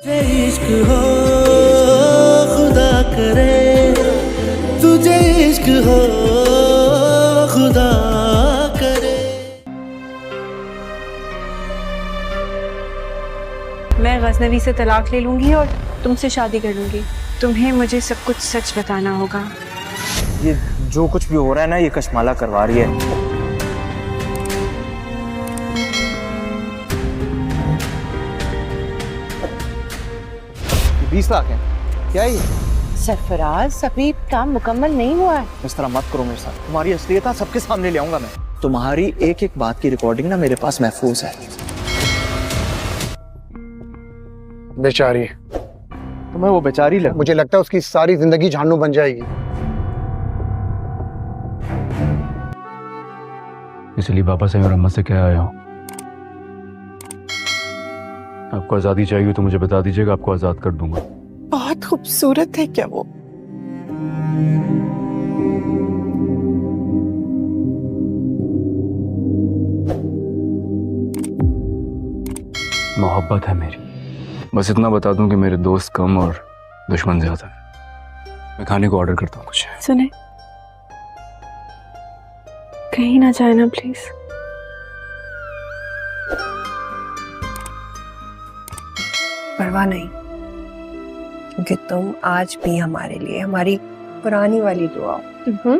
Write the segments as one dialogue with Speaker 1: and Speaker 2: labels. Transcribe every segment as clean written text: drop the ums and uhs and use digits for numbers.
Speaker 1: عشق ہو خدا کرے تجھے عشق ہو خدا کرے.
Speaker 2: میں غزنوی سے طلاق لے لوں گی اور تم سے شادی کر لوں گی. تمہیں مجھے سب کچھ سچ بتانا ہوگا.
Speaker 3: یہ جو کچھ بھی ہو رہا ہے نا، یہ کشمالا کروا رہی ہے. 20 لاکھ ہیں کیا یہ؟
Speaker 4: سرفراز ابھی کام مکمل نہیں ہوا ہے.
Speaker 3: اس طرح مت کرو میرے ساتھ. تمہاری اصلیت سب کے سامنے لے آؤں گا میں. تمہاری ایک ایک بات کی ریکارڈنگ نا میرے پاس محفوظ ہے.
Speaker 5: بیچاری
Speaker 3: تمہیں وہ بیچاری لگ،
Speaker 5: مجھے لگتا ہے اس کی ساری زندگی جہنم بن جائے گی.
Speaker 6: اس لیے پاپا سے اور اماں سے کہہ آیا ہوں، آپ کو آزادی چاہیے تو مجھے بتا دیجیے گا، آپ کو آزاد کر دوں گا.
Speaker 4: بہت خوبصورت ہے کیا وہ؟
Speaker 6: محبت ہے میری. بس اتنا بتا دوں کہ میرے دوست کم اور دشمن زیادہ ہیں. میں کھانے کو آرڈر کرتا ہوں کچھ.
Speaker 2: سنیں، کہیں نہ جائے نا پلیز.
Speaker 4: پرواہ نہیں، کیونکہ تم آج بھی ہمارے لیے ہماری پرانی والی دعا ہو.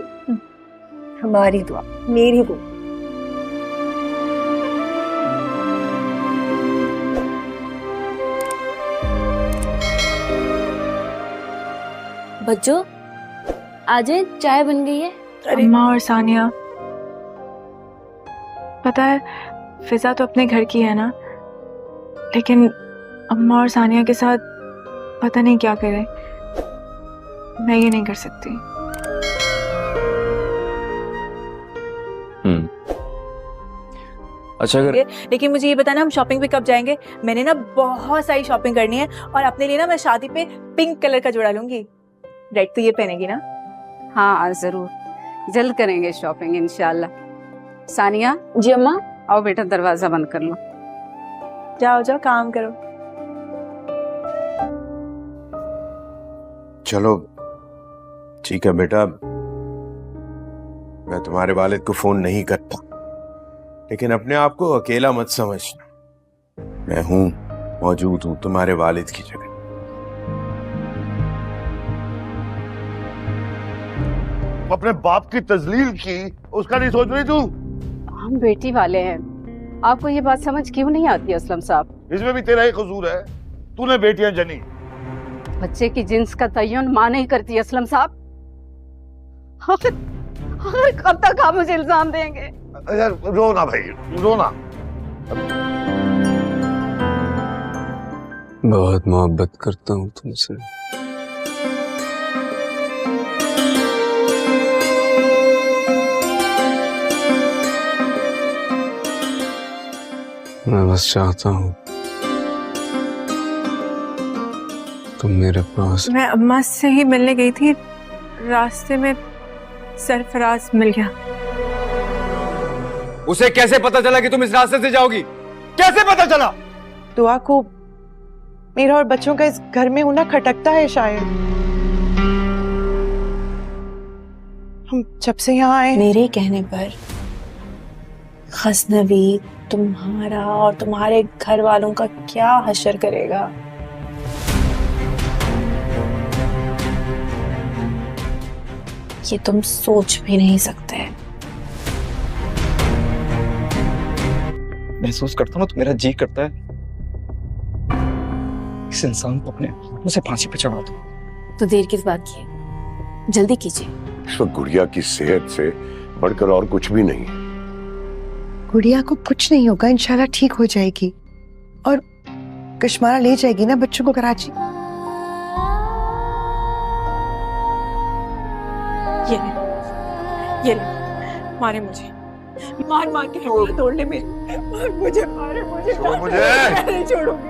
Speaker 4: ہماری دعا، میری دعا.
Speaker 7: بچوں آجائیں، چائے بن گئی ہے.
Speaker 2: اماں اور ثانیہ، پتہ ہے فضا تو اپنے گھر کی ہے نا، لیکن اماں اور ثانیہ کے ساتھ پتہ نہیں کیا کرے. میں یہ نہیں کر سکتی.
Speaker 3: اچھا اگر
Speaker 8: لیکن مجھے یہ بتانا ہم شاپنگ پہ کب جائیں گے؟ میں نے نا بہت ساری شاپنگ کرنی ہے اور اپنے لیے نا میں شادی پہ پنک کلر کا جوڑا لوں گی. ریڈ تو یہ پہنے گی نا؟
Speaker 9: ہاں ضرور، جلد کریں گے شاپنگ انشاءاللہ. ثانیہ
Speaker 7: جی اماں.
Speaker 9: آؤ بیٹا دروازہ بند کر لو.
Speaker 8: جاؤ جاؤ کام کرو.
Speaker 10: چلو ٹھیک ہے بیٹا، میں تمہارے والد کو فون نہیں کرتا، لیکن اپنے آپ کو اکیلا مت سمجھنا. میں ہوں، موجود ہوں تمہارے والد کی جگہ.
Speaker 11: اپنے باپ کی تذلیل کی، اس کا نہیں سوچ رہی تو؟
Speaker 9: ہم بیٹی والے ہیں، آپ کو یہ بات سمجھ کیوں نہیں آتی اسلم صاحب؟
Speaker 11: اس میں بھی تیرا ہی قصور ہے، تو نے بیٹیاں جنی.
Speaker 9: بچے کی جنس کا تعین ماں نہیں کرتی اسلم صاحب. کب تک آپ مجھے الزام دیں گے؟
Speaker 11: رونا بھائی رونا.
Speaker 6: بہت محبت کرتا ہوں تم سے. میں بس چاہتا ہوں تم میرے پاس.
Speaker 2: میں اماں سے ہی ملنے گئی تھی، راستے میں سرفراز مل گیا.
Speaker 3: اسے کیسے پتا چلا کہ تم اس راستے سے جاؤ گی؟ کیسے پتا چلا؟
Speaker 4: دعا کو میرا اور بچوں کا اس گھر میں ہونا کھٹکتا ہے شاید. ہم جب سے یہاں آئے
Speaker 7: میرے کہنے پر غزنوی تمہارا اور تمہارے گھر والوں کا کیا حشر کرے گا؟ یہ تم سوچ بھی نہیں سکتے.
Speaker 3: محسوس کرتا ہوں تو میرا جی کرتا ہے اس انسان کو اپنے ہاتھوں سے پھانسی پہ چڑھا دو.
Speaker 7: تو دیر کس بات کی ہے، جلدی کیجیے.
Speaker 11: اس وقت گڑیا کی صحت سے بڑھ کر اور کچھ بھی نہیں.
Speaker 4: گڑیا کو کچھ نہیں ہوگا، انشاءاللہ ٹھیک ہو جائے گی. اور کشمارا لے جائے گی نا بچوں کو کراچی.
Speaker 2: یہ لے مارے مجھے، مار مار کے توڑ لے میری. مار مجھے، مارے مجھے. میں نہیں چھوڑوں گی.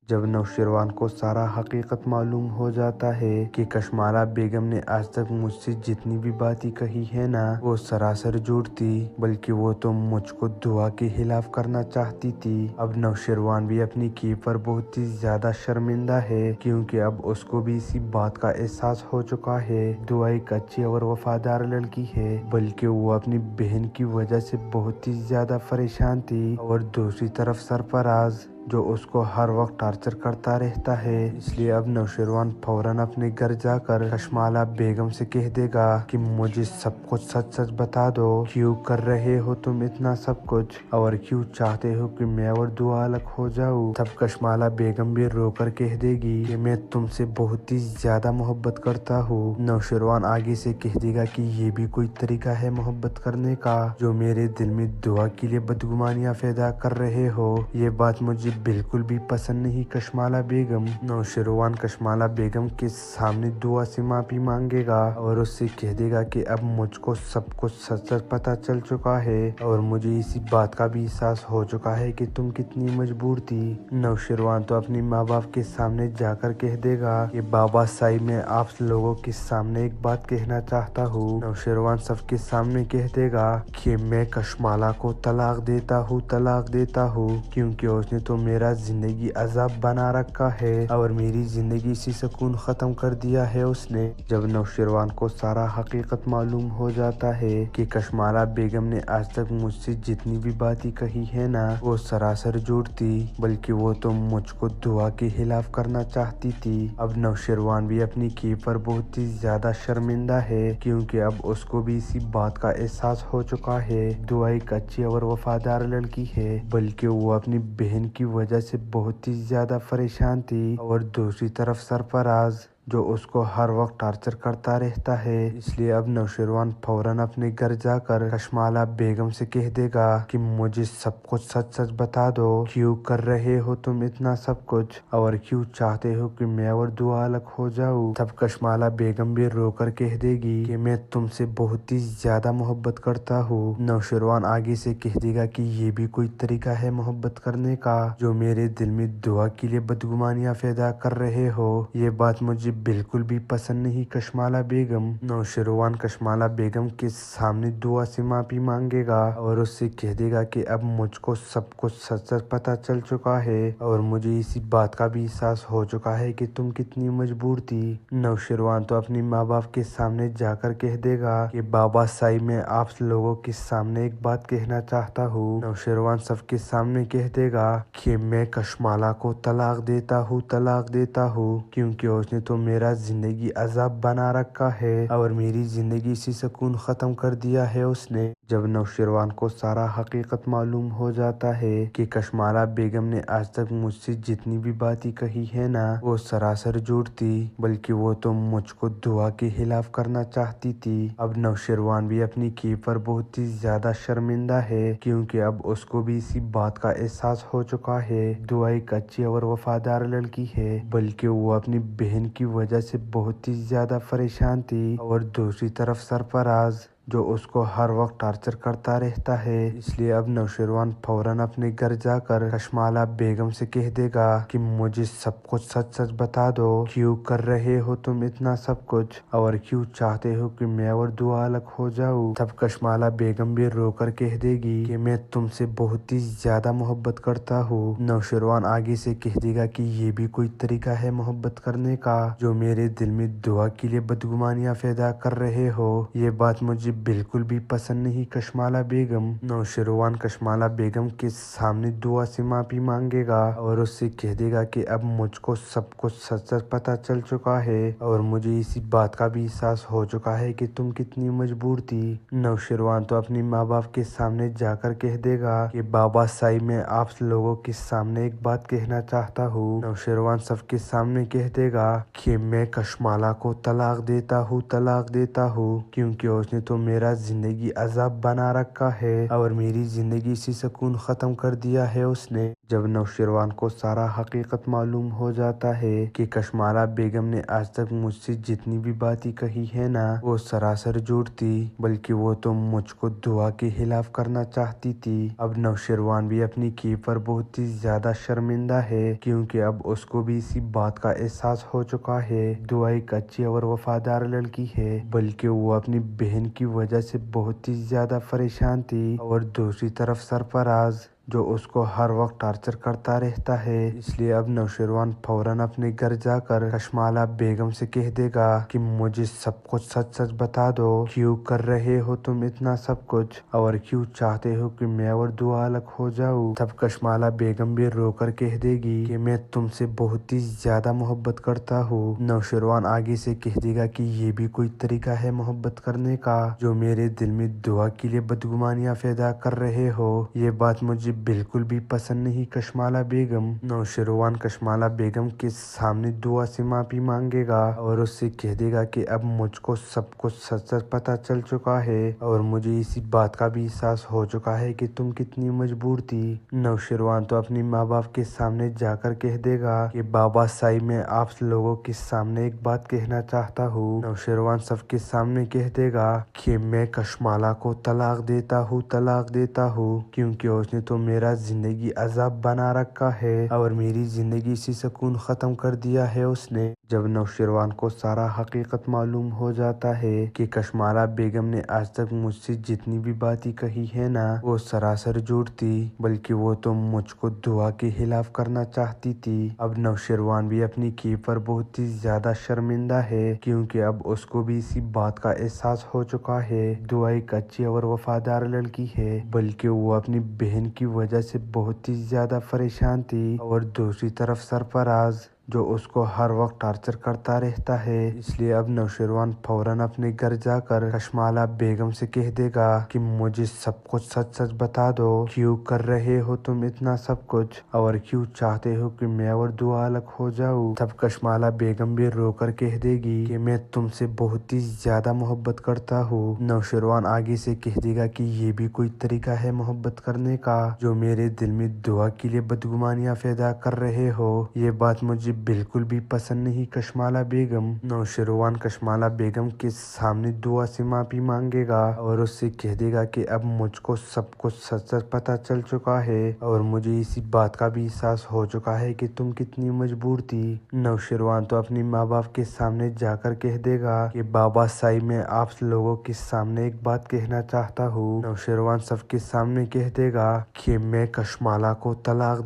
Speaker 12: जब नौशेरवान को सारा हकीकत मालूम हो जाता है कि कशमाला बेगम ने आज तक मुझसे जितनी भी बातें कही है ना वो सरासर झूठ थी, बल्कि वो तो मुझको दुआ के खिलाफ करना चाहती थी। अब नौशेरवान भी अपनी की पर बहुत ही ज्यादा शर्मिंदा है, क्योंकि अब उसको भी इसी बात का एहसास हो चुका है दुआ एक अच्छी और वफादार लड़की है, बल्कि वो अपनी बहन की वजह से बहुत ही ज्यादा परेशान थी। और दूसरी तरफ सरफराज जो उसको हर वक्त टार्चर करता रहता है, इसलिए अब नौशेरवान फौरन अपने घर जाकर कशमाला बेगम से कह देगा कि मुझे सब कुछ सच सच बता दो, क्यों कर रहे हो तुम इतना सब कुछ, और क्यों चाहते हो कि मैं और दुआ अलग हो जाऊं। तब कशमाला बेगम भी रोकर कह देगी कि मैं तुमसे बहुत ही ज्यादा मोहब्बत करता हूँ। नौशेरवान आगे से कह देगा कि ये भी कोई तरीका है मोहब्बत करने का, जो मेरे दिल में दुआ के लिए बदगुमानियां पैदा कर रहे हो, ये बात मुझे बिल्कुल भी पसंद नहीं कशमाला बेगम। नौशेरवान कशमाला बेगम के सामने दुआ से माफी मांगेगा और उससे कह देगा कि अब मुझको सब कुछ सच सच पता चल चुका है, और मुझे इसी बात का भी एहसास हो चुका है कि तुम कितनी मजबूर थी। नौशेरवान तो अपनी माँ बाप के सामने जाकर कह देगा कि बाबा साई मैं आप लोगों के सामने एक बात कहना चाहता हूँ। नौशेरवान सबके सामने कह देगा कि मैं कशमाला को तलाक देता हूँ, क्योंकि उसने तो मेरा जिंदगी अजाब बना रखा है और मेरी जिंदगी से सुकून खत्म कर दिया है उसने। जब नौशेरवान को सारा हकीकत मालूम हो जाता है कि कशमाला बेगम ने आज तक मुझसे जितनी भी बातें कही है ना वो सरासर झूठ थी, बल्कि वो तो मुझको दुआ के खिलाफ करना चाहती थी। अब नौशेरवान भी अपनी की पर बहुत ही ज्यादा शर्मिंदा है, क्योंकि अब उसको भी इसी बात का एहसास हो चुका है दुआ एक अच्छी और वफादार लड़की है, बल्कि वो अपनी बहन की वजह से बहुत ही ज्यादा परेशान थी। और दूसरी तरफ सरफराज जो उसको हर वक्त टार्चर करता रहता है, इसलिए अब नौशेरवान फौरन अपने घर जाकर कशमाला बेगम से कह देगा कि मुझे सब कुछ सच सच बता दो, क्यों कर रहे हो तुम इतना सब कुछ, और क्यों चाहते हो कि मैं और दुआ अलग हो जाऊं। तब कशमाला बेगम भी रोकर कह देगी कि मैं तुमसे बहुत ही ज्यादा मोहब्बत करता हूँ। नौशेरवान आगे से कह देगा कि ये भी कोई तरीका है मोहब्बत करने का, जो मेरे दिल में दुआ के लिए बदगुमानियां पैदा कर रहे हो, ये बात मुझे बिल्कुल भी पसंद नहीं कशमाला बेगम। नौशेरवान कशमाला बेगम के सामने दुआ से माफी मांगेगा और उससे कह देगा कि अब मुझको सब कुछ सच सच पता चल चुका है, और मुझे इसी बात का भी एहसास हो चुका है कि तुम कितनी मजबूर थी। नौशेरवान तो अपनी माँ बाप के सामने जाकर कह देगा कि बाबा साई मैं आप लोगों के सामने एक बात कहना चाहता हूँ। नौशेरवान सबके सामने कह देगा कि मैं कशमाला को तलाक देता हूँ, क्योंकि उसने तो मेरा जिंदगी अजाब बना रखा है और मेरी जिंदगी से सुकून खत्म कर दिया है उसने। जब नौशेरवान को सारा हकीकत मालूम हो जाता है कि कशमाला बेगम ने आज तक मुझसे जितनी भी बातें कही है ना वो सरासर झूठ थी, बल्कि वो तो मुझको दुआ के खिलाफ करना चाहती थी। अब नौशेरवान भी अपनी की पर बहुत ही ज्यादा शर्मिंदा है, क्योंकि अब उसको भी इसी बात का एहसास हो चुका है दुआ एक अच्छी और वफादार लड़की है, बल्कि वो अपनी बहन की वजह से बहुत ही ज्यादा परेशान थी। और दूसरी तरफ सरफराज जो उसको हर वक्त टार्चर करता रहता है, इसलिए अब नौशेरवान फौरन अपने घर जाकर कशमाला बेगम से कह देगा कि मुझे सब कुछ सच सच बता दो, क्यों कर रहे हो तुम इतना सब कुछ, और क्यों चाहते हो कि मैं और दुआ अलग हो जाऊं। तब कशमाला बेगम भी रोकर कह देगी कि मैं तुमसे बहुत ही ज्यादा मोहब्बत करता हूँ। नौशेरवान आगे से कह देगा कि ये भी कोई तरीका है मोहब्बत करने का, जो मेरे दिल में दुआ के लिए बदगुमानियां पैदा कर रहे हो, ये बात मुझे बिल्कुल भी पसंद नहीं कशमाला बेगम। नौशेरवान कशमाला बेगम के सामने दुआ से माफी मांगेगा और उससे कह देगा कि अब मुझको सब कुछ सच सच पता चल चुका है, और मुझे इसी बात का भी एहसास हो चुका है कि तुम कितनी मजबूर थी। नौशेरवान तो अपनी माँ बाप के सामने जाकर कह देगा कि बाबा साई मैं आप लोगों के सामने एक बात कहना चाहता हूँ। नौशेरवान सबके सामने कह देगा कि मैं कशमाला को तलाक देता हूँ, क्योंकि उसने तो मेरा जिंदगी अजाब बना रखा है और मेरी जिंदगी से सुकून ख़त्म कर दिया है उसने। जब नौशरवान को सारा हकीकत मालूम हो जाता है कि कशमाला बेगम ने आज तक मुझसे जितनी भी बातें कही है ना वो सरासर झूठ थी, बल्कि वो तो मुझको दुआ के खिलाफ करना चाहती थी। अब नौशरवान भी अपनी की पर बहुत ही ज्यादा शर्मिंदा है, क्योंकि अब उसको भी इसी बात का एहसास हो चुका है दुआ एक अच्छी और वफादार लड़की है, बल्कि वो अपनी बहन की वजह से बहुत ही ज्यादा परेशान थी। और दूसरी तरफ सरफराज जो उसको हर वक्त टार्चर करता रहता है, इसलिए अब नौशरवान फौरन अपने घर जाकर कशमाला बेगम से कह देगा कि मुझे सब कुछ सच सच बता दो, क्यों कर रहे हो तुम इतना सब कुछ और क्यों चाहते हो कि मैं और दुआ अलग हो जाऊं। तब कशमाला बेगम भी रोकर कह देगी कि मैं तुमसे बहुत ही ज्यादा मोहब्बत करता हूँ। नौशरवान आगे से कह देगा कि ये भी कोई तरीका है मोहब्बत करने का जो मेरे दिल में दुआ के लिए बदगुमानियां पैदा कर रहे हो, ये बात मुझे बिल्कुल भी पसंद नहीं कशमाला बेगम। नौशरवान कशमाला बेगम के सामने दुआ से माफी मांगेगा और उससे कह देगा कि अब मुझको सब कुछ सच सच पता चल चुका है और मुझे इसी बात का भी एहसास हो चुका है कि तुम कितनी मजबूर थी। नौशरवान तो अपनी माँ बाप के सामने जाकर कह देगा कि बाबा साई मैं आप लोगों के सामने एक बात कहना चाहता हूँ। नौशरवान सबके सामने कह देगा कि मैं कशमाला को तलाक देता हूँ क्योंकि उसने तो मेरा जिंदगी अजाब बना रखा है और मेरी जिंदगी से सुकून खत्म कर दिया है उसने। जब नौशरवान को सारा हकीकत मालूम हो जाता है कि कशमाला बेगम ने आज तक मुझसे जितनी भी बातें कही है ना वो सरासर झूठ थी, बल्कि वो तो मुझको दुआ के खिलाफ करना चाहती थी। अब नौशरवान भी अपनी की पर बहुत ही ज्यादा शर्मिंदा है, क्योंकि अब उसको भी इसी बात का एहसास हो चुका है दुआ एक अच्छी और वफादार लड़की है, बल्कि वो अपनी बहन की वजह से बहुत ही ज्यादा परेशान थी। और दूसरी तरफ सरफराज जो उसको हर वक्त टार्चर करता रहता है, इसलिए अब नौशरवान फौरन अपने घर जाकर कशमाला बेगम से कह देगा कि मुझे सब कुछ सच सच बता दो, क्यों कर रहे हो तुम इतना सब कुछ और क्यों चाहते हो कि मैं और दुआ अलग हो जाऊं। तब कशमाला बेगम भी रोकर कह देगी कि मैं तुमसे बहुत ही ज्यादा मोहब्बत करता हूँ। नौशरवान आगे से कह देगा कि ये भी कोई तरीका है मोहब्बत करने का जो मेरे दिल में दुआ के लिए बदगुमानियां पैदा कर रहे हो, ये बात मुझे बिल्कुल भी पसंद नहीं कशमाला बेगम। नौशरवान कशमाला बेगम के सामने दुआ से माफी मांगेगा और उससे कह देगा कि अब मुझको सब कुछ सच सच पता चल चुका है और मुझे इसी बात का भी एहसास हो चुका है कि तुम कितनी मजबूर थी। नौशरवान तो अपनी माँ बाप के सामने जाकर कह देगा कि बाबा साई मैं आप लोगों के सामने एक बात कहना चाहता हूँ। नौशरवान सबके सामने कह देगा कि मैं कशमाला को तलाक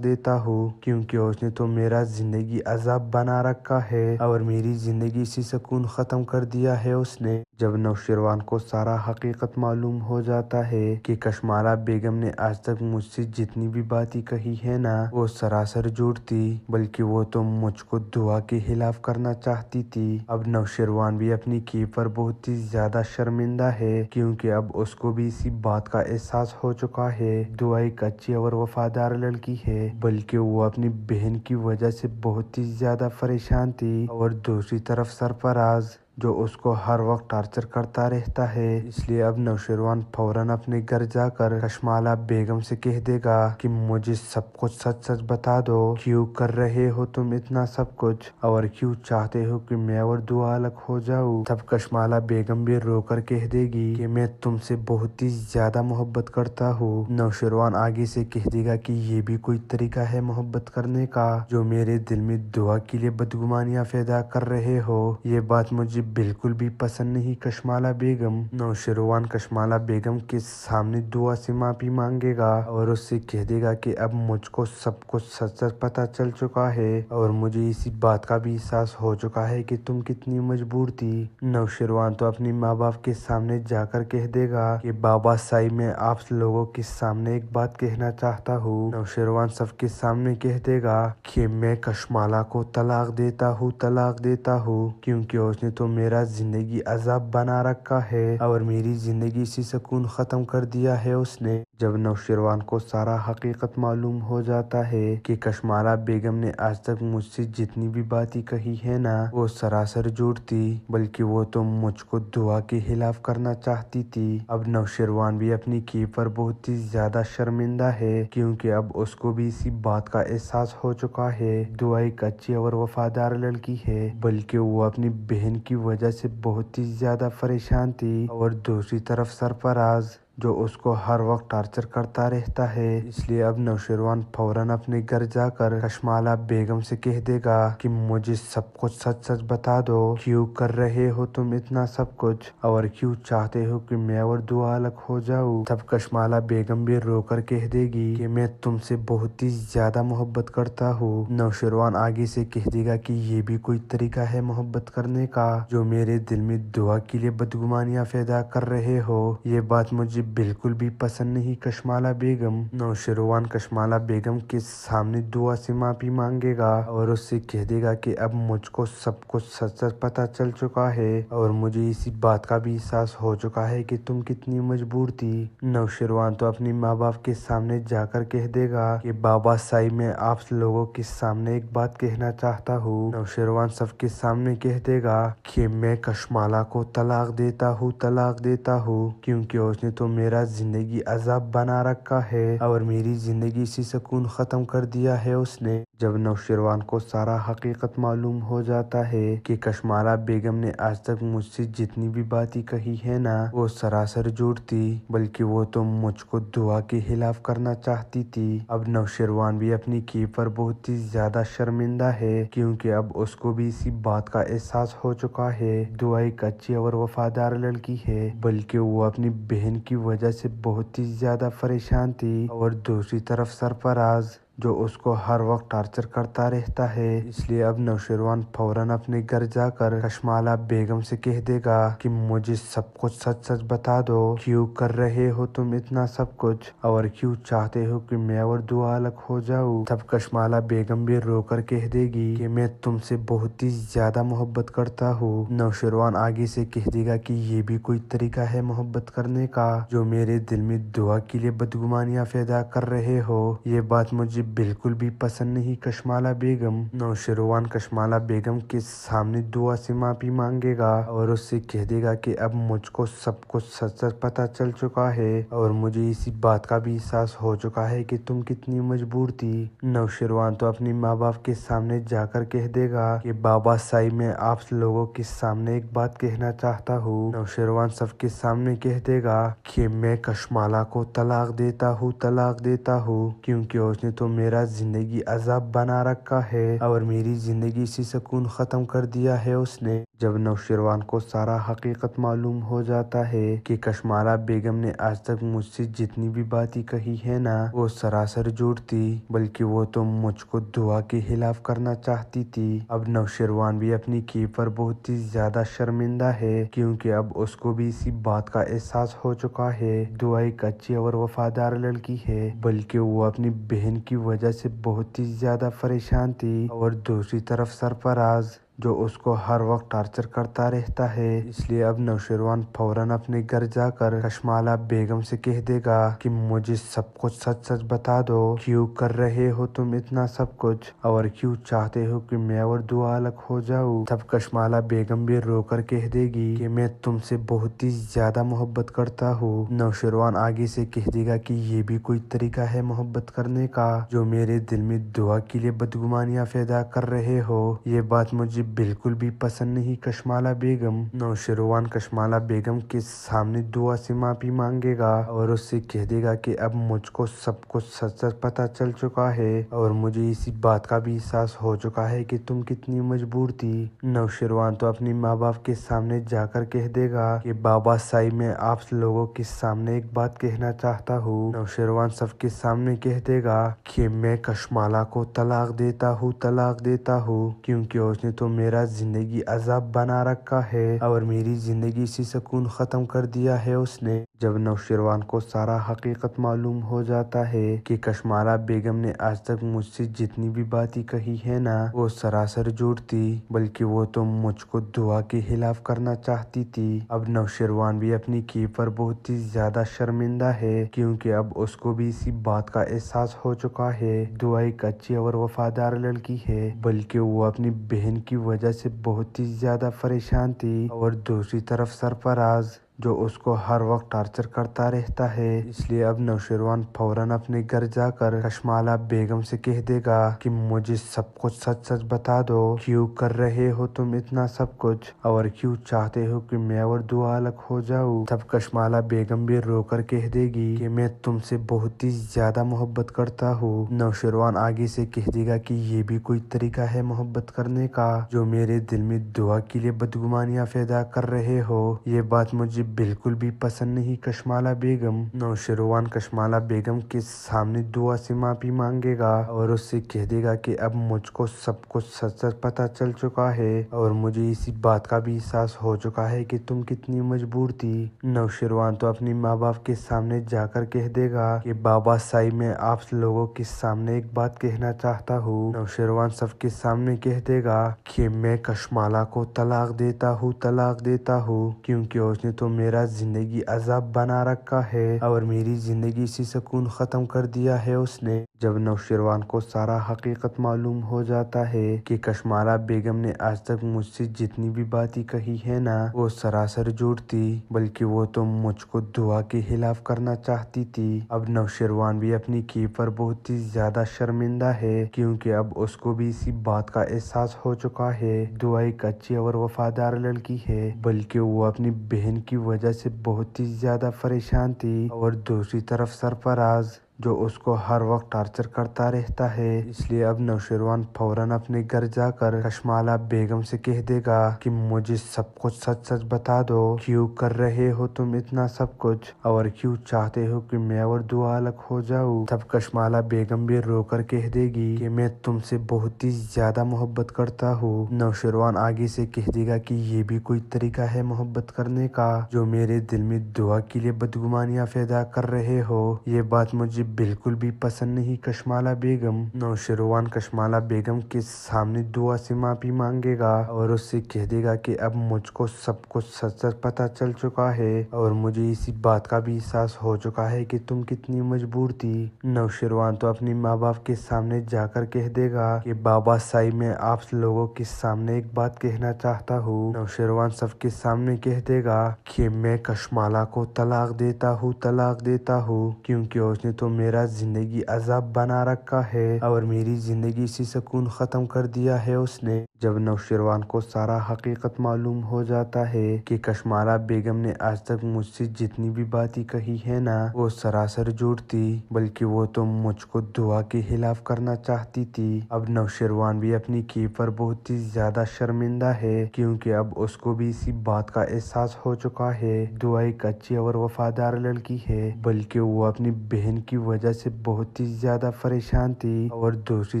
Speaker 12: देता हूँ क्योंकि उसने तो मेरा जिंदगी अजाब बना रखा है और मेरी जिंदगी से सुकून खत्म कर दिया है उसने। जब नौशरवान को सारा हकीकत मालूम हो जाता है कि कशमाला बेगम ने आज तक मुझसे जितनी भी बातें कही है ना वो सरासर झूठ थी, बल्कि वो तो मुझको दुआ के खिलाफ करना चाहती थी। अब नौशरवान भी अपनी की पर बहुत ही ज्यादा शर्मिंदा है, क्योंकि अब उसको भी इसी बात का एहसास हो चुका है दुआ एक अच्छी और वफादार लड़की है, बल्कि वो अपनी बहन की वजह से बहुत ही ज्यादा परेशान थी। और दूसरी तरफ सरफराज जो उसको हर वक्त टार्चर करता रहता है, इसलिए अब नौशरवान फौरन अपने घर जाकर कशमाला बेगम से कह देगा कि मुझे सब कुछ सच सच बता दो, क्यों कर रहे हो तुम इतना सब कुछ और क्यों चाहते हो कि मैं और दुआ अलग हो जाऊं। तब कशमाला बेगम भी रोकर कह देगी कि मैं तुमसे बहुत ही ज्यादा मोहब्बत करता हूँ। नौशरवान आगे से कह देगा कि ये भी कोई तरीका है मोहब्बत करने का जो मेरे दिल में दुआ के लिए बदगुमानियां पैदा कर रहे हो, ये बात मुझे बिल्कुल भी पसंद नहीं कशमाला बेगम। नौशरवान कशमाला बेगम के सामने दुआ से माफी मांगेगा और उससे कह देगा कि अब मुझको सब कुछ सच सच पता चल चुका है और मुझे इसी बात का भी एहसास हो चुका है कि तुम कितनी मजबूर थी। नौशरवान तो अपनी माँ बाप के सामने जाकर कह देगा कि बाबा साई मैं आप लोगों के सामने एक बात कहना चाहता हूँ। नौशरवान सबके सामने कह देगा कि मैं कशमाला को तलाक देता हूँ क्योंकि उसने तो मेरा जिंदगी अजाब बना रखा है और मेरी जिंदगी से सुकून खत्म कर दिया है उसने। जब नौशेरवान को सारा हकीकत मालूम हो जाता है कि कशमाला बेगम ने आज तक मुझसे जितनी भी बातें कही है ना वो सरासर झूठ थी, बल्कि वो तो मुझको दुआ के खिलाफ करना चाहती थी। अब नौशेरवान भी अपनी की पर बहुत ही ज्यादा शर्मिंदा है, क्योंकि अब उसको भी इसी बात का एहसास हो चुका है दुआ एक अच्छी और वफादार लड़की है, बल्कि वो अपनी बहन की वजह से बहुत ही ज्यादा परेशान थी। और दूसरी तरफ सरफराज जो उसको हर वक्त टार्चर करता रहता है, इसलिए अब नौशेरवान फौरन अपने घर जाकर कशमाला बेगम से कह देगा कि मुझे सब कुछ सच सच बता दो, क्यों कर रहे हो तुम इतना सब कुछ, और क्यों चाहते हो कि मैं और दुआ अलग हो जाऊं। तब कशमाला बेगम भी रोकर कह देगी कि मैं तुमसे बहुत ही ज्यादा मोहब्बत करता हूँ। नौशेरवान आगे से कह देगा कि ये भी कोई तरीका है मोहब्बत करने का, जो मेरे दिल में दुआ के लिए बदगुमानियां पैदा कर रहे हो, ये बात मुझे बिल्कुल भी पसंद नहीं कशमाला बेगम। नौशेरवान कशमाला बेगम के सामने दुआ से माफी मांगेगा और उससे कह देगा कि अब मुझको सब कुछ सच सच पता चल चुका है और मुझे इसी बात का भी एहसास हो चुका है कि तुम कितनी मजबूर थी। नौशेरवान तो अपने माँ बाप के सामने जाकर कह देगा कि बाबा साई मैं आप लोगों के सामने एक बात कहना चाहता हूँ। नौशेरवान सबके सामने कह देगा कि मैं कशमाला को तलाक देता हूँ, क्योंकि उसने तो मेरा जिंदगी अजाब बना रखा है और मेरी जिंदगी से सुकून खत्म कर दिया है उसने। जब नौशेरवान को सारा हकीकत मालूम हो जाता है कि कशमाला बेगम ने आज तक मुझसे जितनी भी बातें कही है ना वो सरासर झूठ थी, बल्कि वो तो मुझको दुआ के खिलाफ करना चाहती थी। अब नौशेरवान भी अपनी की पर बहुत ही ज्यादा शर्मिंदा है, क्योंकि अब उसको भी इसी बात का एहसास हो चुका है दुआ एक अच्छी और वफादार लड़की है, बल्कि वो अपनी बहन की वजह से बहुत ही ज्यादा परेशान थी। और दूसरी तरफ सरफराज जो उसको हर वक्त टार्चर करता रहता है, इसलिए अब नौशेरवान फौरन अपने घर जाकर कशमाला बेगम से कह देगा कि मुझे सब कुछ सच सच बता दो, क्यों कर रहे हो तुम इतना सब कुछ, और क्यों चाहते हो कि मैं और दुआ अलग हो जाऊं। तब कशमाला बेगम भी रोकर कह देगी कि मैं तुमसे बहुत ही ज्यादा मोहब्बत करता हूँ। नौशेरवान आगे से कह देगा कि ये भी कोई तरीका है मोहब्बत करने का, जो मेरे दिल में दुआ के लिए बदगुमानियां पैदा कर रहे हो, ये बात मुझे बिल्कुल भी पसंद नहीं कशमाला बेगम। नौशेरवान कशमाला बेगम के सामने दुआ से माफी मांगेगा और उससे कह देगा कि अब मुझको सब कुछ सच सच पता चल चुका है और मुझे इसी बात का भी एहसास हो चुका है कि तुम कितनी मजबूर थी। नौशेरवान तो अपने माँ बाप के सामने जाकर कह देगा कि बाबा साई मैं आप लोगों के सामने एक बात कहना चाहता हूँ। नौशेरवान सबके सामने कह देगा कि मैं कशमाला को तलाक देता हूँ, क्योंकि उसने तो मेरा जिंदगी अजाब बना रखा है और मेरी जिंदगी से सुकून खत्म कर दिया है उसने। जब नौशेरवान को सारा हकीकत मालूम हो जाता है कि कशमाला बेगम ने आज तक मुझसे जितनी भी बातें कही है ना वो सरासर झूठ थी, बल्कि वो तो मुझको दुआ के खिलाफ करना चाहती थी। अब नौशेरवान भी अपनी की पर बहुत ही ज्यादा शर्मिंदा है, क्योंकि अब उसको भी इसी बात का एहसास हो चुका है दुआ एक अच्छी और वफादार लड़की है, बल्कि वो अपनी बहन की वजह से बहुत ही ज्यादा परेशान थी। और दूसरी तरफ सरफराज जो उसको हर वक्त टार्चर करता रहता है, इसलिए अब नौशेरवान फौरन अपने घर जाकर कशमाला बेगम से कह देगा कि मुझे सब कुछ सच सच बता दो, क्यों कर रहे हो तुम इतना सब कुछ, और क्यों चाहते हो कि मैं और दुआ अलग हो जाऊं। तब कशमाला बेगम भी रोकर कह देगी कि मैं तुमसे बहुत ही ज्यादा मोहब्बत करता हूँ। नौशेरवान आगे से कह देगा कि ये भी कोई तरीका है मोहब्बत करने का, जो मेरे दिल में दुआ के लिए बदगुमानियां पैदा कर रहे हो, ये बात मुझे बिल्कुल भी पसंद नहीं कशमाला बेगम। नौशेरवान कशमाला बेगम के सामने दुआ से माफी मांगेगा और उससे कह देगा कि अब मुझको सब कुछ सच सच पता चल चुका है और मुझे इसी बात का भी एहसास हो चुका है कि तुम कितनी मजबूर थी। नौशेरवान तो अपने माँ बाप के सामने जाकर कह देगा कि बाबा साई मैं आप लोगों के सामने एक बात कहना चाहता हूँ। नौशेरवान सबके सामने कह देगा कि मैं कशमाला को तलाक देता हूँ, क्योंकि उसने तो मेरा जिंदगी अजाब बना रखा है और मेरी जिंदगी से सुकून ख़त्म कर दिया है उसने। जब नौशरवान को सारा हकीकत मालूम हो जाता है कि कशमाला बेगम ने आज तक मुझसे जितनी भी बातें कही है ना वो सरासर झूठ थी, बल्कि वो तो मुझको दुआ के खिलाफ करना चाहती थी। अब नौशरवान भी अपनी की पर बहुत ही ज्यादा शर्मिंदा है, क्योंकि अब उसको भी इसी बात का एहसास हो चुका है दुआ एक अच्छी और वफादार लड़की है, बल्कि वो अपनी बहन की वजह से बहुत ही ज्यादा परेशान थी। और दूसरी तरफ सरफराज जो उसको हर वक्त टार्चर करता रहता है। इसलिए अब नौशरवान फौरन अपने घर जाकर कशमाला बेगम से कह देगा कि मुझे सब कुछ सच सच बता दो, क्यों कर रहे हो तुम इतना सब कुछ और क्यों चाहते हो कि मैं और दुआ अलग हो जाऊं। तब कशमाला बेगम भी रोकर कह देगी कि मैं तुमसे बहुत ही ज्यादा मोहब्बत करता हूँ। नौशरवान आगे से कह देगा कि ये भी कोई तरीका है मोहब्बत करने का, जो मेरे दिल में दुआ के लिए बदगुमानियां पैदा कर रहे हो। ये बात मुझे बिल्कुल भी पसंद नहीं कशमाला बेगम। नौशरवान कशमाला बेगम के सामने दुआ से माफी मांगेगा और उससे कह देगा कि अब मुझको सब कुछ सच सच पता चल चुका है और मुझे इसी बात का भी एहसास हो चुका है कि तुम कितनी मजबूर थी। नौशरवान तो अपने माँ बाप के सामने जाकर कह देगा कि बाबा साई मैं आप लोगों के सामने एक बात कहना चाहता हूँ। नौशरवान सबके सामने कह देगा कि मैं कशमाला को तलाक देता हूँ, क्योंकि उसने तो मेरा जिंदगी अजाब बना रखा है और मेरी जिंदगी से सुकून खत्म कर दिया है उसने। जब नौशरवान को सारा हकीकत मालूम हो जाता है कि कशमाला बेगम ने आज तक मुझसे जितनी भी बातें कही है ना वो सरासर झूठ थी, बल्कि वो तो मुझको दुआ के खिलाफ करना चाहती थी। अब नौशरवान भी अपनी की पर बहुत ही ज्यादा शर्मिंदा है, क्योंकि अब उसको भी इसी बात का एहसास हो चुका है दुआ एक अच्छी और वफादार लड़की है, बल्कि वो अपनी बहन की वजह से बहुत ही ज्यादा परेशान थी। और दूसरी तरफ सरफराज जो उसको हर वक्त टार्चर करता रहता है। इसलिए अब नौशरवान फौरन अपने घर जाकर कशमाला बेगम से कह देगा कि मुझे सब कुछ सच सच बता दो, क्यों कर रहे हो तुम इतना सब कुछ और क्यों चाहते हो कि मैं और दुआ अलग हो जाऊं। तब कशमाला बेगम भी रोकर कह देगी कि मैं तुमसे बहुत ही ज्यादा मोहब्बत करता हूँ। नौशरवान आगे से कह देगा कि ये भी कोई तरीका है मोहब्बत करने का, जो मेरे दिल में दुआ के लिए बदगुमानियां पैदा कर रहे हो। ये बात मुझे बिल्कुल भी पसंद नहीं कशमाला बेगम। नौशरवान कशमाला बेगम के सामने दुआ से माफी मांगेगा और उससे कह देगा कि अब मुझको सब कुछ सच सच पता चल चुका है और मुझे इसी बात का भी एहसास हो चुका है कि तुम कितनी मजबूर थी। नौशरवान तो अपने माँ बाप के सामने जाकर कह देगा कि बाबा साई मैं आप लोगों के सामने एक बात कहना चाहता हूँ। नौशरवान सबके सामने कह देगा कि मैं कशमाला को तलाक देता हूँ, क्योंकि उसने तो मेरा जिंदगी अजाब बना रखा है और मेरी जिंदगी से सुकून खत्म कर दिया है उसने। जब नौशरवान को सारा हकीकत मालूम हो जाता है कि कशमाला बेगम ने आज तक मुझसे जितनी भी बातें कही है ना वो सरासर झूठ थी, बल्कि वो तो मुझको दुआ के खिलाफ करना चाहती थी। अब नौशरवान भी अपनी की पर बहुत ही ज्यादा शर्मिंदा है, क्योंकि अब उसको भी इसी बात का एहसास हो चुका है दुआ एक अच्छी और वफादार लड़की है, बल्कि वो अपनी बहन की वजह से बहुत ही ज्यादा परेशान थी। और दूसरी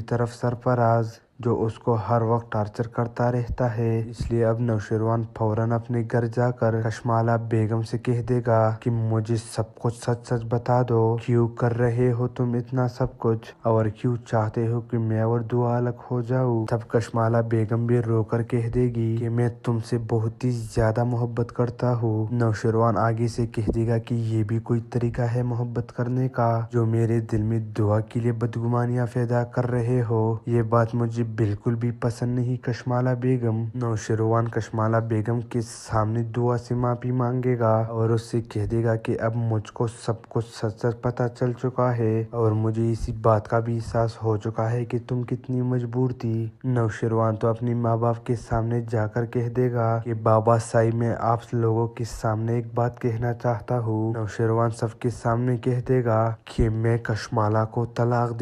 Speaker 12: तरफ सरफराज जो उसको हर वक्त टार्चर करता रहता है। इसलिए अब नौशरवान फौरन अपने घर जाकर कशमाला बेगम से कह देगा कि मुझे सब कुछ सच सच बता दो, क्यों कर रहे हो तुम इतना सब कुछ और क्यों चाहते हो कि मैं और दुआ अलग हो जाऊं। तब कशमाला बेगम भी रोकर कह देगी कि मैं तुमसे बहुत ही ज्यादा मोहब्बत करता हूँ। नौशरवान आगे से कह देगा कि ये भी कोई तरीका है मोहब्बत करने का, जो मेरे दिल में दुआ के लिए बदगुमानियां पैदा कर रहे हो। ये बात मुझे बिल्कुल भी पसंद नहीं कशमाला बेगम। नौशरवान कशमाला बेगम के सामने दुआ से माफी मांगेगा और उससे कह देगा कि अब मुझको सब कुछ सच सच पता चल चुका है और मुझे इसी बात का भी एहसास हो चुका है कि तुम कितनी मजबूर थी। नौशरवान तो अपने माँ बाप के सामने जाकर कह देगा कि बाबा साई मैं आप लोगों के सामने एक बात कहना चाहता हूँ। नौशरवान सबके सामने कह देगा कि मैं कशमाला को तलाक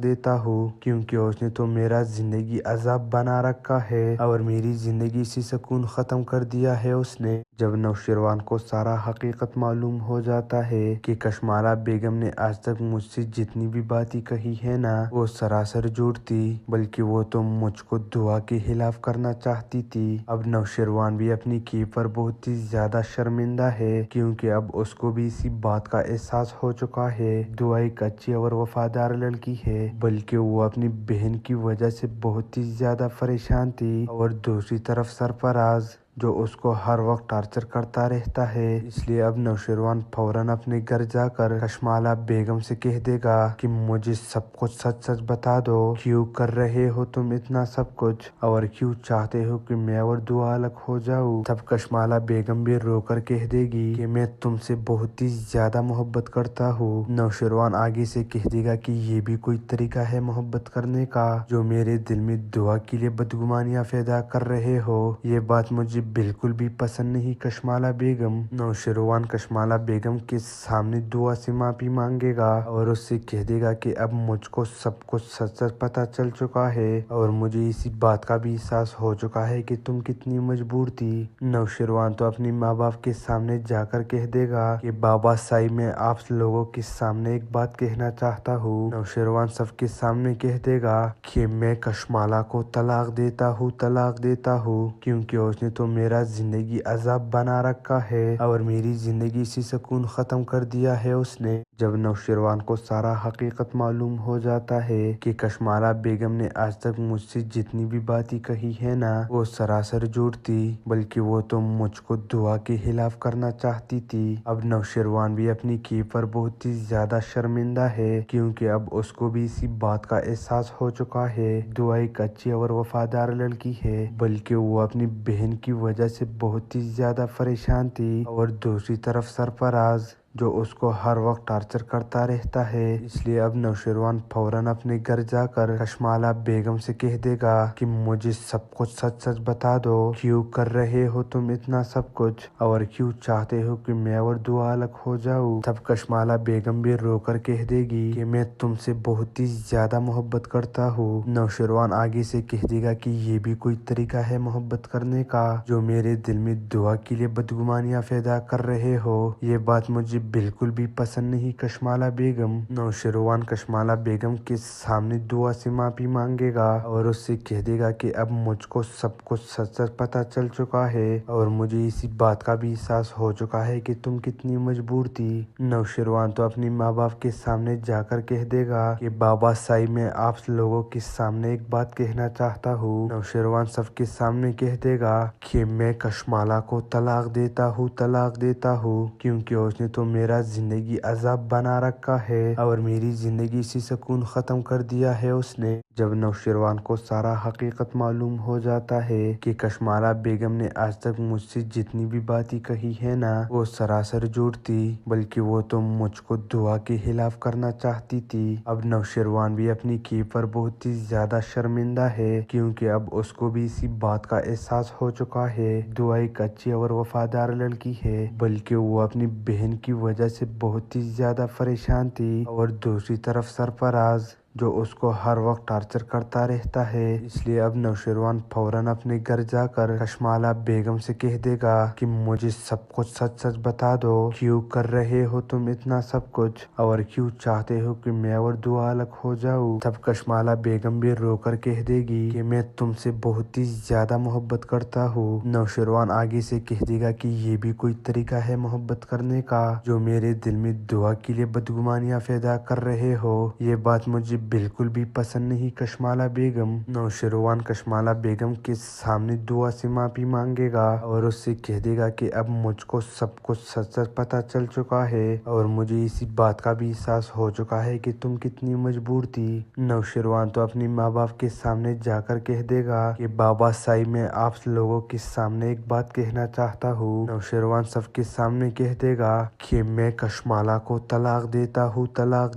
Speaker 12: देता हूँ, क्योंकि उसने तो मेरा जिंदगी अजाब बना रखा है और मेरी जिंदगी से सुकून ख़त्म कर दिया है उसने। जब नौशरवान को सारा हकीकत मालूम हो जाता है कि कशमाला बेगम ने आज तक मुझसे जितनी भी बातें कही है ना वो सरासर झूठ थी, बल्कि वो तो मुझको दुआ के खिलाफ करना चाहती थी। अब नौशरवान भी अपनी की पर बहुत ही ज्यादा शर्मिंदा है, क्योंकि अब उसको भी इसी बात का एहसास हो चुका है दुआ एक अच्छी और वफादार लड़की है, बल्कि वो अपनी बहन की वजह से बहुत ही ज्यादा परेशान थी। और दूसरी तरफ सरफराज जो उसको हर वक्त टार्चर करता रहता है। इसलिए अब नौशरवान फौरन अपने घर जाकर कशमाला बेगम से कह देगा कि मुझे सब कुछ सच सच बता दो, क्यों कर रहे हो तुम इतना सब कुछ और क्यों चाहते हो कि मैं और दुआ अलग हो जाऊं। तब कशमाला बेगम भी रोकर कह देगी कि मैं तुमसे बहुत ही ज्यादा मोहब्बत करता हूँ। नौशरवान आगे से कह देगा कि ये भी कोई तरीका है मोहब्बत करने का, जो मेरे दिल में दुआ के लिए बदगुमानियां पैदा कर रहे हो। ये बात मुझे बिल्कुल भी पसंद नहीं कशमाला बेगम। नौशरवान कशमाला बेगम के सामने दुआ से माफी मांगेगा और उससे कह देगा कि अब मुझको सब कुछ सच सच पता चल चुका है और मुझे इसी बात का भी एहसास हो चुका है कि तुम कितनी मजबूर थी। नौशरवान तो अपनी माँ बाप के सामने जाकर कह देगा कि बाबा साई मैं आप लोगों के सामने एक बात कहना चाहता हूँ। नौशरवान सबके सामने कह देगा कि मैं कशमाला को तलाक देता हूँ, क्योंकि उसने तो मेरा जिंदगी अजाब बना रखा है और मेरी जिंदगी से सुकून खत्म कर दिया है उसने। जब नौशरवान को सारा हकीकत मालूम हो जाता है कि कशमाला बेगम ने आज तक मुझसे जितनी भी बातें कही है ना वो सरासर झूठ थी, बल्कि वो तो मुझको दुआ के खिलाफ करना चाहती थी। अब नौशरवान भी अपनी की पर बहुत ही ज्यादा शर्मिंदा है, क्योंकि अब उसको भी इसी बात का एहसास हो चुका है दुआ एक अच्छी और वफादार लड़की है, बल्कि वो अपनी बहन की वजह से बहुत ही ज्यादा परेशान थी। और दूसरी तरफ सरफराज जो उसको हर वक्त टार्चर करता रहता है। इसलिए अब नौशरवान फौरन अपने घर जाकर कशमाला बेगम से कह देगा कि मुझे सब कुछ सच सच बता दो, क्यों कर रहे हो तुम इतना सब कुछ और क्यों चाहते हो कि मैं और दुआ अलग हो जाऊं। तब कशमाला बेगम भी रोकर कह देगी कि मैं तुमसे बहुत ही ज्यादा मोहब्बत करता हूँ। नौशरवान आगे से कह देगा कि ये भी कोई तरीका है मोहब्बत करने का, जो मेरे दिल में दुआ के लिए बदगुमानियां पैदा कर रहे हो। ये बात मुझे बिल्कुल भी पसंद नहीं कशमाला बेगम। नौशरवान कशमाला बेगम के सामने दुआ से माफी मांगेगा और उससे कह देगा कि अब मुझको सब कुछ सच सच पता चल चुका है और मुझे इसी बात का भी एहसास हो चुका है कि तुम कितनी मजबूर थी। नौशरवान तो अपनी माँ बाप के सामने जाकर कह देगा कि बाबा साई मैं आप लोगों के सामने एक बात कहना चाहता हूँ। नौशरवान सबके सामने कह देगा कि मैं कशमाला को तलाक देता हूँ, क्योंकि उसने तो मेरा जिंदगी अजाब बना रखा है और मेरी जिंदगी से सुकून खत्म कर दिया है उसने। जब नौशरवान को सारा हकीकत मालूम हो जाता है कि कशमाला बेगम ने आज तक मुझसे जितनी भी बातें कही है ना वो सरासर झूठ थी, बल्कि वो तो मुझको दुआ के खिलाफ करना चाहती थी। अब नौशरवान भी अपनी की पर बहुत ही ज्यादा शर्मिंदा है, क्योंकि अब उसको भी इसी बात का एहसास हो चुका है दुआ एक अच्छी और वफादार लड़की है, बल्कि वो अपनी बहन की वजह से बहुत ही ज्यादा परेशान थी। और दूसरी तरफ सरफराज जो उसको हर वक्त टार्चर करता रहता है। इसलिए अब नौशरवान फौरन अपने घर जाकर कशमाला बेगम से कह देगा कि मुझे सब कुछ सच सच बता दो, क्यों कर रहे हो तुम इतना सब कुछ और क्यों चाहते हो कि मैं और दुआ अलग हो जाऊं। तब कशमाला बेगम भी रोकर कह देगी कि मैं तुमसे बहुत ही ज्यादा मोहब्बत करता हूँ। नौशरवान आगे से कह देगा कि ये भी कोई तरीका है मोहब्बत करने का, जो मेरे दिल में दुआ के लिए बदगुमानियां पैदा कर रहे हो। ये बात मुझे बिल्कुल भी पसंद नहीं कशमाला बेगम। नौशरवान कशमाला बेगम के सामने दुआ से माफी मांगेगा और उससे कह देगा कि अब मुझको सब कुछ सच सच पता चल चुका है और मुझे इसी बात का भी एहसास हो चुका है कि तुम कितनी मजबूर थी। नौशरवान तो अपनी माँ बाप के सामने जाकर कह देगा कि बाबा साई मैं आप लोगों के सामने एक बात कहना चाहता हूँ। नौशरवान सबके सामने कह देगा कि मैं कशमाला को तलाक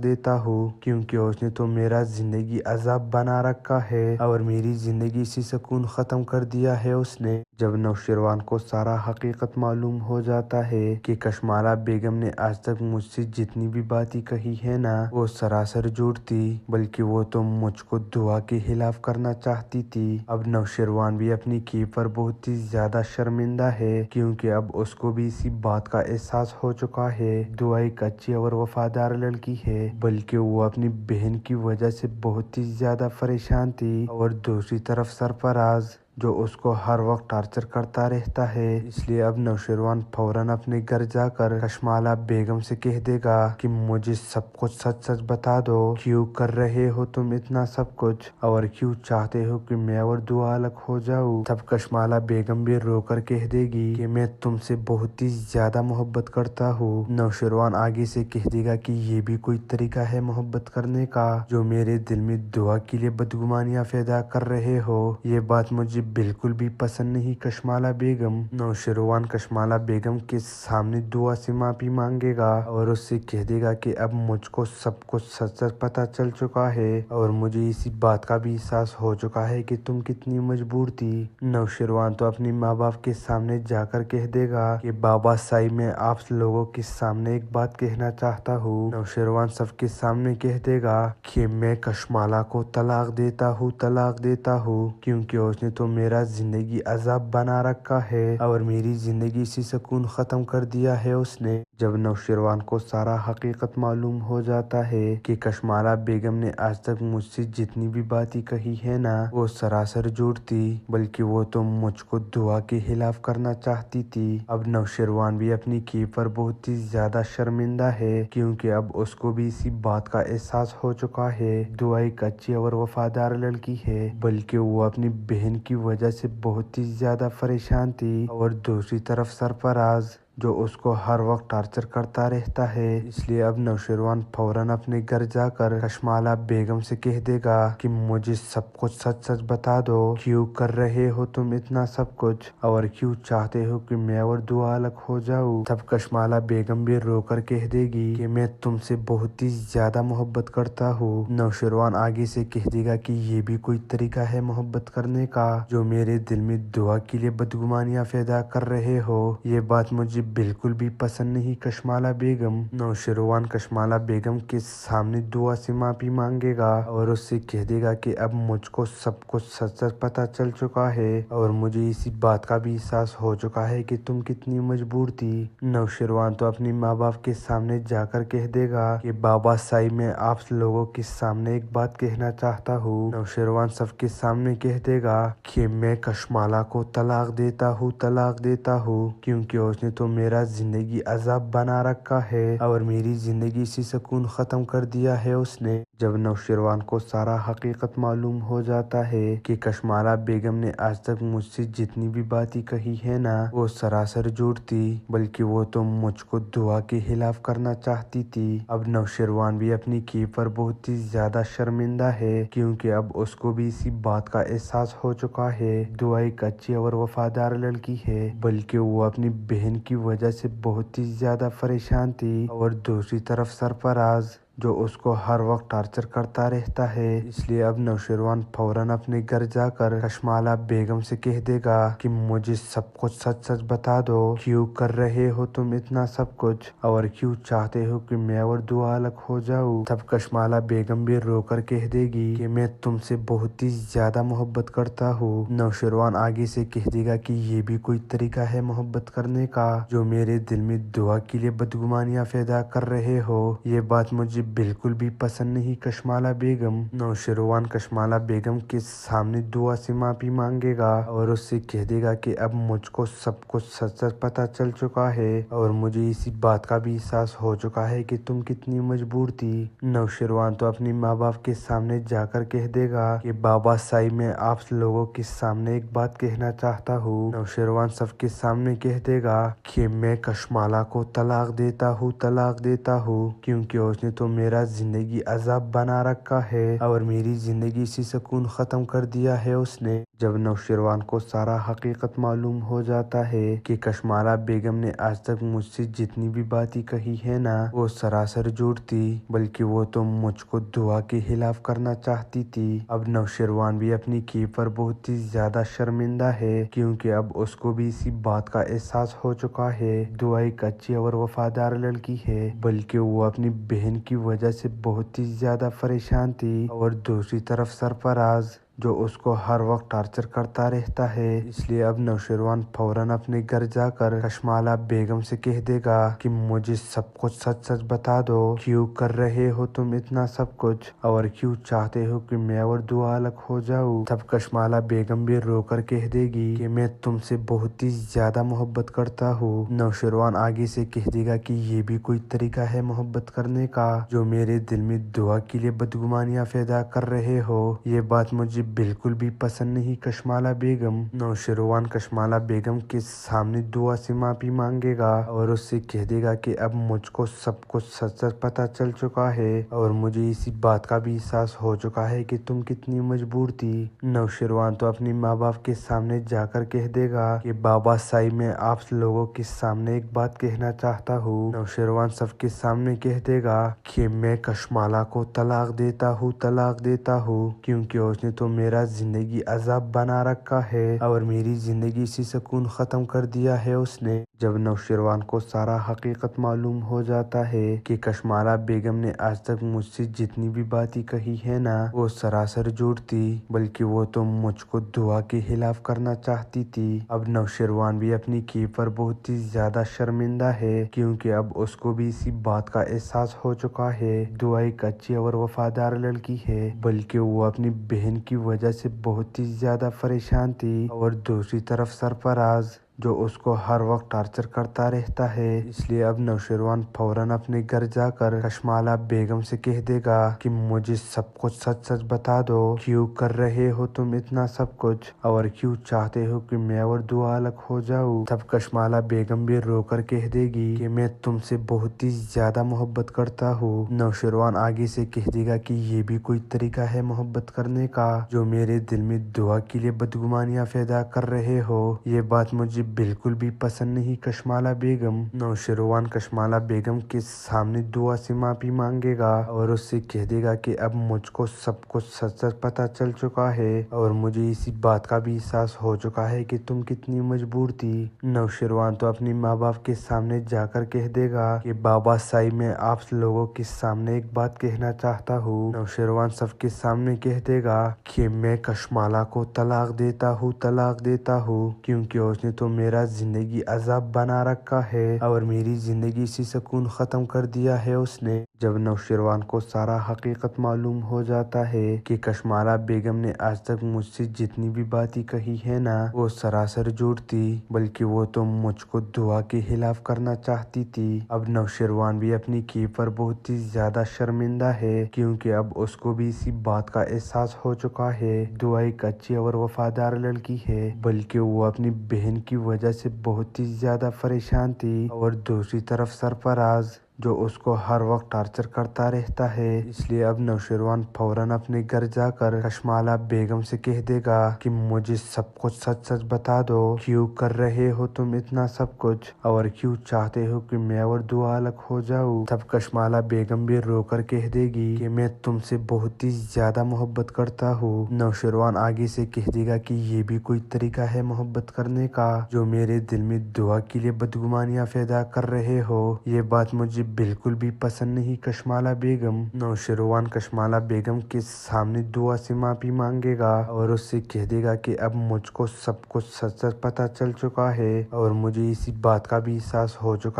Speaker 12: देता हूँ, क्योंकि उसने तो मेरा जिंदगी अजाब बना रखा है और मेरी जिंदगी से सुकून ख़त्म कर दिया है उसने। जब नौशरवान को सारा हकीकत मालूम हो जाता है कि कशमाला बेगम ने आज तक मुझसे जितनी भी बातें कही है ना वो सरासर झूठ थी, बल्कि वो तो मुझको दुआ के खिलाफ करना चाहती थी। अब नौशरवान भी अपनी की पर बहुत ही ज्यादा शर्मिंदा है, क्योंकि अब उसको भी इसी बात का एहसास हो चुका है दुआ एक अच्छी और वफादार लड़की है, बल्कि वो अपनी बहन की वजह से बहुत ही ज्यादा परेशान थी। और दूसरी तरफ सरफराज जो उसको हर वक्त टार्चर करता रहता है, इसलिए अब नौशरवान फौरन अपने घर जाकर कशमाला बेगम से कह देगा कि मुझे सब कुछ सच सच बता दो, क्यों कर रहे हो तुम इतना सब कुछ और क्यों चाहते हो कि मैं और दुआ अलग हो जाऊं। तब कशमाला बेगम भी रोकर कह देगी कि मैं तुमसे बहुत ही ज्यादा मोहब्बत करता हूँ। नौशरवान आगे से कह देगा कि ये भी कोई तरीका है मोहब्बत करने का, जो मेरे दिल में दुआ के लिए बदगुमानियां पैदा कर रहे हो, ये बात मुझे बिल्कुल भी पसंद नहीं कशमाला बेगम। नौशरवान कशमाला बेगम के सामने दुआ से माफी मांगेगा और उससे कह देगा कि अब मुझको सब कुछ सच सच पता चल चुका है और मुझे इसी बात का भी एहसास हो चुका है कि तुम कितनी मजबूर थी। नौशरवान तो अपने माँ बाप के सामने जाकर कह देगा कि बाबा साई मैं आप लोगों के सामने एक बात कहना चाहता हूँ। नौशरवान सबके सामने कह देगा कि मैं कशमाला को तलाक देता हूँ, क्योंकि उसने तो मेरा जिंदगी अजाब बना रखा है और मेरी जिंदगी से सुकून खत्म कर दिया है उसने। जब नौशरवान को सारा हकीकत मालूम हो जाता है कि कशमाला बेगम ने आज तक मुझसे जितनी भी बातें कही है ना वो सरासर झूठ थी, बल्कि वो तो मुझको दुआ के खिलाफ करना चाहती थी। अब नौशरवान भी अपनी की पर बहुत ही ज्यादा शर्मिंदा है, क्योंकि अब उसको भी इसी बात का एहसास हो चुका है दुआ एक अच्छी और वफादार लड़की है, बल्कि वो अपनी बहन की वजह से बहुत ही ज्यादा परेशान थी। और दूसरी तरफ सरफराज जो उसको हर वक्त टार्चर करता रहता है, इसलिए अब नौशरवान फौरन अपने घर जाकर कशमाला बेगम से कह देगा कि मुझे सब कुछ सच सच बता दो, क्यों कर रहे हो तुम इतना सब कुछ और क्यों चाहते हो कि मैं और दुआ अलग हो जाऊं। तब कशमाला बेगम भी रोकर कह देगी कि मैं तुमसे बहुत ही ज्यादा मोहब्बत करता हूँ। नौशरवान आगे से कह देगा कि ये भी कोई तरीका है मोहब्बत करने का, जो मेरे दिल में दुआ के लिए बदगुमानियां पैदा कर रहे हो, ये बात मुझे बिल्कुल भी पसंद नहीं कशमाला बेगम। नौशरवान कशमाला बेगम के सामने दुआ से माफी मांगेगा और उससे कह देगा कि अब मुझको सब कुछ सच सच पता चल चुका है और मुझे इसी बात का भी एहसास हो चुका है कि तुम कितनी मजबूर थी। नौशरवान तो अपने माँ बाप के सामने जाकर कह देगा कि बाबा साई मैं आप लोगों के सामने एक बात कहना चाहता हूँ। नौशरवान सबके सामने कह देगा कि मैं कशमाला को तलाक देता हूँ, क्योंकि उसने तो मेरा जिंदगी अजाब बना रखा है और मेरी जिंदगी से सुकून खत्म कर दिया है उसने। जब नौशरवान को सारा हकीकत मालूम हो जाता है कि कशमाला बेगम ने आज तक मुझसे जितनी भी बातें कही है ना वो सरासर झूठ थी, बल्कि वो तो मुझको दुआ के खिलाफ करना चाहती थी। अब नौशरवान भी अपनी की पर बहुत ही ज्यादा शर्मिंदा है, क्योंकि अब उसको भी इसी बात का एहसास हो चुका है दुआ एक अच्छी और वफादार लड़की है, बल्कि वो अपनी बहन की वजह से बहुत ही ज्यादा परेशान थी। और दूसरी तरफ सरफराज जो उसको हर वक्त टार्चर करता रहता है, इसलिए अब नौशरवान फौरन अपने घर जाकर कशमाला बेगम से कह देगा कि मुझे सब कुछ सच सच बता दो, क्यों कर रहे हो तुम इतना सब कुछ और क्यों चाहते हो कि मैं और दुआ अलग हो जाऊं। तब कशमाला बेगम भी रोकर कह देगी कि मैं तुमसे बहुत ही ज्यादा मोहब्बत करता हूँ। नौशरवान आगे से कह देगा कि ये भी कोई तरीका है मोहब्बत करने का, जो मेरे दिल में दुआ के लिए बदगुमानियां पैदा कर रहे हो, ये बात मुझे बिल्कुल भी पसंद नहीं कशमाला बेगम। नौशरवान कशमाला बेगम के सामने दुआ से माफी मांगेगा और उससे कह देगा कि अब मुझको सब कुछ सच सच पता चल चुका है और मुझे इसी बात का भी एहसास हो चुका है कि तुम कितनी मजबूर थी। नौशरवान तो अपने माँ बाप के सामने जाकर कह देगा कि बाबा साई मैं आप लोगों के सामने एक बात कहना चाहता हूँ। नौशरवान सबके सामने कह देगा कि मैं कशमाला को तलाक देता हूँ, क्योंकि उसने तो मेरा जिंदगी अजाब बना रखा है और मेरी जिंदगी से सुकून खत्म कर दिया है उसने। जब नौशेरवान को सारा हकीकत मालूम हो जाता है कि कशमाला बेगम ने आज तक मुझसे जितनी भी बातें कही है ना वो सरासर झूठ थी, बल्कि वो तो मुझको दुआ के खिलाफ करना चाहती थी। अब नौशेरवान भी अपनी की पर बहुत ही ज्यादा शर्मिंदा है, क्योंकि अब उसको भी इसी बात का एहसास हो चुका है दुआ एक अच्छी और वफादार लड़की है, बल्कि वो अपनी बहन की वजह से बहुत ही ज्यादा परेशान थी। और दूसरी तरफ सरफराज जो उसको हर वक्त टार्चर करता रहता है, इसलिए अब नौशेरवान फौरन अपने घर जाकर कशमाला बेगम से कह देगा कि मुझे सब कुछ सच सच बता दो, क्यों कर रहे हो तुम इतना सब कुछ, और क्यों चाहते हो कि मैं और दुआ अलग हो जाऊं। तब कशमाला बेगम भी रोकर कह देगी कि मैं तुमसे बहुत ही ज्यादा मोहब्बत करता हूँ। नौशेरवान आगे से कह देगा कि ये भी कोई तरीका है मोहब्बत करने का, जो मेरे दिल में दुआ के लिए बदगुमानियां पैदा कर रहे हो, ये बात मुझे बिल्कुल भी पसंद नहीं कशमाला बेगम। नौशेरवान कशमाला बेगम के सामने दुआ से माफी मांगेगा और उससे कह देगा कि अब मुझको सब कुछ सच सच पता चल चुका है और मुझे इसी बात का भी एहसास हो चुका है कि तुम कितनी मजबूर थी। नौशेरवान तो अपनी माँ बाप के सामने जाकर कह देगा कि बाबा साई मैं आप लोगों के सामने एक बात कहना चाहता हूँ। नौशेरवान सबके सामने कह देगा कि मैं कशमाला को तलाक देता हूँ, क्योंकि उसने तो मेरा जिंदगी अजाब बना रखा है और मेरी जिंदगी से सुकून खत्म कर दिया है उसने। जब नौशेरवान को सारा हकीकत मालूम हो जाता है कि कशमाला बेगम ने आज तक मुझसे जितनी भी बातें कही है ना वो सरासर झूठ थी, बल्कि वो तो मुझको दुआ के खिलाफ करना चाहती थी। अब नौशेरवान भी अपनी की पर बहुत ही ज्यादा शर्मिंदा है, क्योंकि अब उसको भी इसी बात का एहसास हो चुका है दुआ एक अच्छी और वफादार लड़की है, बल्कि वो अपनी बहन की वजह से बहुत ही ज्यादा परेशान थी। और दूसरी तरफ सरफराज जो उसको हर वक्त टार्चर करता रहता है, इसलिए अब नौशेरवान फौरन अपने घर जाकर कशमाला बेगम से कह देगा कि मुझे सब कुछ सच सच बता दो, क्यों कर रहे हो तुम इतना सब कुछ, और क्यों चाहते हो कि मैं और दुआ अलग हो जाऊं। तब कशमाला बेगम भी रोकर कह देगी कि मैं तुमसे बहुत ही ज्यादा मोहब्बत करता हूँ। नौशेरवान आगे से कह देगा कि ये भी कोई तरीका है मोहब्बत करने का, जो मेरे दिल में दुआ के लिए बदगुमानियां पैदा कर रहे हो, ये बात मुझे बिल्कुल भी पसंद नहीं कशमाला बेगम। नौशेरवान कशमाला बेगम के सामने दुआ से माफी मांगेगा और उससे कह देगा कि अब मुझको सब कुछ सच सच पता चल चुका है और मुझे इसी बात का भी एहसास हो चुका है कि तुम कितनी मजबूर थी। नौशेरवान तो अपनी माँ बाप के सामने जाकर कह देगा कि बाबा साई मैं आप लोगों के सामने एक बात कहना चाहता हूँ। नौशेरवान सबके सामने कह देगा कि मैं कशमाला को तलाक देता हूँ, क्योंकि उसने तो मेरा जिंदगी अजाब बना रखा है और मेरी जिंदगी से सुकून खत्म कर दिया है उसने। जब नौशेरवान को सारा हकीकत मालूम हो जाता है कि कशमाला बेगम ने आज तक मुझसे जितनी भी बातें कही है ना वो सरासर झूठ थी, बल्कि वो तो मुझको दुआ के खिलाफ करना चाहती थी। अब नौशेरवान भी अपनी की पर बहुत ही ज्यादा शर्मिंदा है, क्योंकि अब उसको भी इसी बात का एहसास हो चुका है दुआ एक अच्छी और वफादार लड़की है, बल्कि वो अपनी बहन की वजह से बहुत ही ज्यादा परेशान थी। और दूसरी तरफ सरफराज जो उसको हर वक्त टार्चर करता रहता है, इसलिए अब नौशेरवान फौरन अपने घर जाकर कशमाला बेगम से कह देगा कि मुझे सब कुछ सच सच बता दो, क्यों कर रहे हो तुम इतना सब कुछ, और क्यों चाहते हो कि मैं और दुआ अलग हो जाऊं। तब कशमाला बेगम भी रोकर कह देगी कि मैं तुमसे बहुत ही ज्यादा मोहब्बत करता हूँ। नौशेरवान आगे से कह देगा कि ये भी कोई तरीका है मोहब्बत करने का, जो मेरे दिल में दुआ के लिए बदगुमानियां पैदा कर रहे हो, ये बात मुझे बिल्कुल भी पसंद नहीं कशमाला बेगम। नौशेरवान कशमाला बेगम के सामने दुआ से माफी मांगेगा और उससे कह देगा कि अब मुझको सब कुछ सच सच पता चल चुका है और मुझे इसी बात का भी एहसास हो चुका